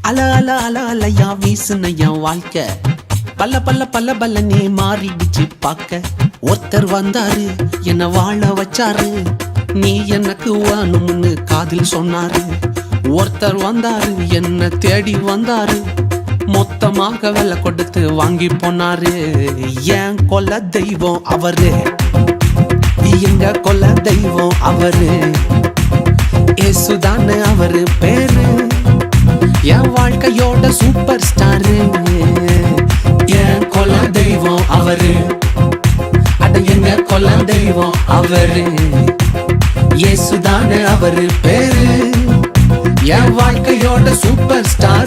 அல அல அல அலையா வீசுன என் வாழ்க்கை பல்ல பல்ல பல்ல பல்ல நீ மாறிடுச்சு பாக்க. ஒருத்தர் வந்தாரு என்ன வாழ வச்சாரு, நீ எனக்கு வேணும்னு காதில் சொன்னாரு. ஒருத்தர் வந்தாரு என்ன தேடி வந்தாரு, மொத்தமாக வெலை கொடுத்து வாங்கி போனாரு. என் கொல்ல தெய்வம் அவரு, எங்க கொல்ல தெய்வம் அவரு. ஏசுதானே அவரு பேரு, என் வாழ்க்கையோட சூப்பர் ஸ்டாரு. என் கொல்ல தெய்வம் அவரு, அட எங்க கொல்ல தெய்வம் அவரு. ஏசுதானே அவரு பேரு, என் வாழ்க்கையோட சூப்பர் ஸ்டார்.